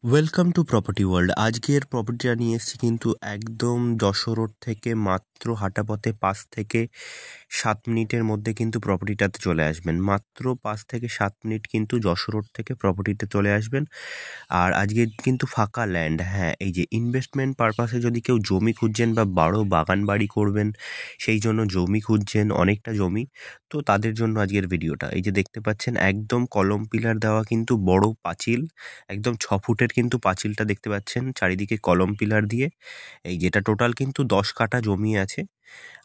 Welcome to property world. আজকের প্রপার্টিটা নিয়ে এসেছি কিন্তু একদম যশোর রোড থেকে মাত্র হাঁটা পথে 5 থেকে 7 মিনিটের মধ্যে কিন্তু প্রপার্টিটাতে চলে আসবেন। মাত্র 5 থেকে 7 মিনিট কিন্তু যশোর রোড থেকে প্রপার্টিতে চলে আসবেন। আর আজকে কিন্তু ফাঁকা ল্যান্ড। হ্যাঁ, এই যে ইনভেস্টমেন্ট পারপাসে যদি কেউ জমি খুঁজছেন বা বড় বাগান বাড়ি করবেন, সেই জন্য জমি খুঁজছেন, অনেকটা জমি, তো তাদের জন্য আজকের ভিডিওটা। এই যে দেখতে পাচ্ছেন একদম কলম পিলার দেওয়া কিন্তু বড় পাঁচিল, একদম 6 ফুটের কিন্তু পাঁচিলটা দেখতে পাচ্ছেন, চারিদিকে কলম পিলার দিয়ে। এই যেটা টোটাল কিন্তু 10 কাঠা জমি আছে,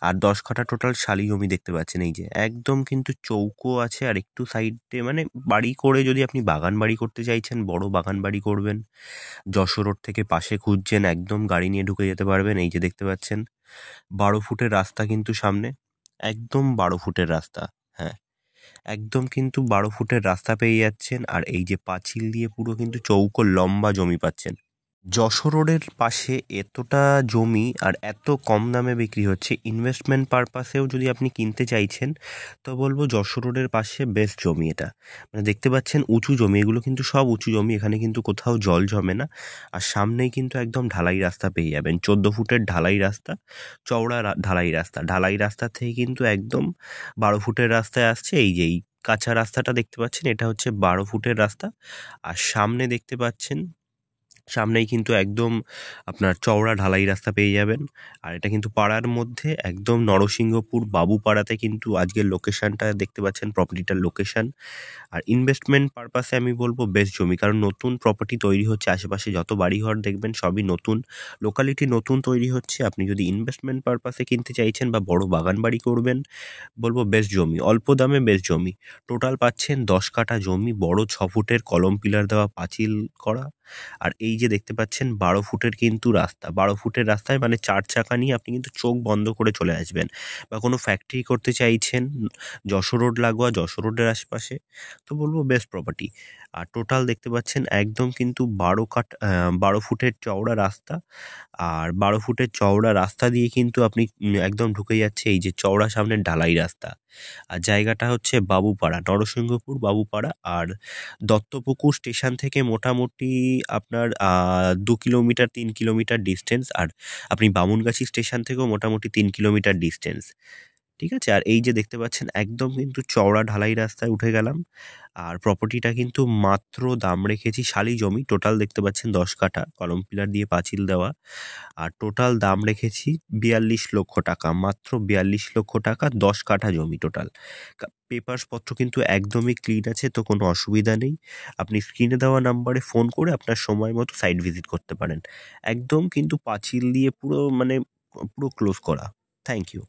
আর 10 কাঠা টোটাল শালি জমি দেখতে পাচ্ছেন। এই যে একদম কিন্তু চৌকো আছে, আর একটু সাইডে মানে বাড়ি করে যদি আপনি বাগান বাড়ি করতে চাইছেন, বড় বাগান বাড়ি করবেন, যশোর রোড থেকে পাশে খুঁজছেন, একদম গাড়ি নিয়ে ঢুকে যেতে পারবেন। এই যে দেখতে পাচ্ছেন 12 ফুটের রাস্তা কিন্তু সামনে, একদম 12 ফুটের রাস্তা। হ্যাঁ, একদম কিন্তু 12 ফুটের রাস্তা পেয়ে যাচ্ছেন, আর এই যে পাঁচিল দিয়ে পুরো কিন্তু চৌকো লম্বা জমি পাচ্ছেন। যশোর রোডের পাশে এতটা জমি আর এত কম দামে বিক্রি হচ্ছে, ইনভেস্টমেন্ট পারপাসেও যদি আপনি কিনতে চাইছেন, তো বলবো যশোর রোডের পাশে বেস্ট জমি এটা। মানে দেখতে পাচ্ছেন উঁচু জমি, এগুলো কিন্তু সব উঁচু জমি, এখানে কিন্তু কোথাও জল জমে না। আর সামনেই কিন্তু একদম ঢালাই রাস্তা পেয়ে যাবেন, 14 ফুটের ঢালাই রাস্তা, চওড়া ঢালাই রাস্তা। ঢালাই রাস্তা থেকে কিন্তু একদম 12 ফুটের রাস্তায় আসছে। এই যে এই কাঁচা রাস্তাটা দেখতে পাচ্ছেন, এটা হচ্ছে 12 ফুটের রাস্তা। আর সামনে দেখতে পাচ্ছেন, সামনেই কিন্তু একদম আপনার চওড়া ঢালাই রাস্তা পেয়ে যাবেন। আর এটা কিন্তু পাড়ার মধ্যে একদম নরসিংহপুর বাবুপাড়াতে কিন্তু আজকের লোকেশনটা দেখতে পাচ্ছেন, প্রপার্টিটার লোকেশন। আর ইনভেস্টমেন্ট পারপাসে আমি বলবো বেস্ট জমি, কারণ নতুন প্রপার্টি তৈরি হচ্ছে, আশেপাশে যত বাড়িঘর দেখবেন সবই নতুন, লোকালিটি নতুন তৈরি হচ্ছে। আপনি যদি ইনভেস্টমেন্ট পারপাসে কিনতে চাইছেন বা বড় বাগান বাড়ি করবেন, বলবো বেস্ট জমি, অল্প দামে বেস্ট জমি। টোটাল পাচ্ছেন 10 কাঠা জমি, বড় 6 ফুটের কলম পিলার দেওয়া, পাঁচিল করা। আর এই যে দেখতে পাচ্ছেন 12 ফুটের কিন্তু রাস্তা, 12 ফুটের রাস্তায় মানে 4 চাকা নিয়ে আপনি কিন্তু চোখ বন্ধ করে চলে আসবেন। বা কোনো ফ্যাক্টরি করতে চাইছেন যশোর রোড লাগোয়া, যশোর রোডের আশেপাশে, তো বলবো বেস্ট প্রপার্টি। আর টোটাল দেখতে পাচ্ছেন একদম কিন্তু 12 ফুটের চওড়া রাস্তা। আর 12 ফুটের চওড়া রাস্তা দিয়ে কিন্তু আপনি একদম ঢুকে যাচ্ছে এই যে চওড়া সামনের ঢালাই রাস্তা। আর জায়গাটা হচ্ছে বাবুপাড়া, নরসিংহপুর বাবুপাড়া। আর দত্তপুকুর স্টেশন থেকে মোটামুটি আপনার 2 কিলোমিটার 3 কিলোমিটার ডিস্টেন্স। আর আপনি বামুনগাছি স্টেশন থেকেও মোটামুটি 3 কিলোমিটার ডিস্টেন্স। ঠিক আছে। আর এই যে দেখতে পাচ্ছেন একদম কিন্তু চওড়া ঢালাই রাস্তায় উঠে গেলাম। আর প্রপার্টিটা কিন্তু মাত্র দাম রেখেছি, শালি জমি, টোটাল দেখতে পাচ্ছেন 10 কাঠা, কলম পিলার দিয়ে পাঁচিল দেওয়া। আর টোটাল দাম রেখেছি 42 লক্ষ টাকা, মাত্র 42 লক্ষ টাকা, 10 কাঠা জমি টোটাল। পেপারস পত্র কিন্তু একদমই ক্লিন আছে, তো কোনো অসুবিধা নেই। আপনি স্ক্রিনে দেওয়া নাম্বারে ফোন করে আপনার সময় মতো সাইট ভিজিট করতে পারেন। একদম কিন্তু পাঁচিল দিয়ে পুরো মানে পুরো ক্লোজ করা। Thank you.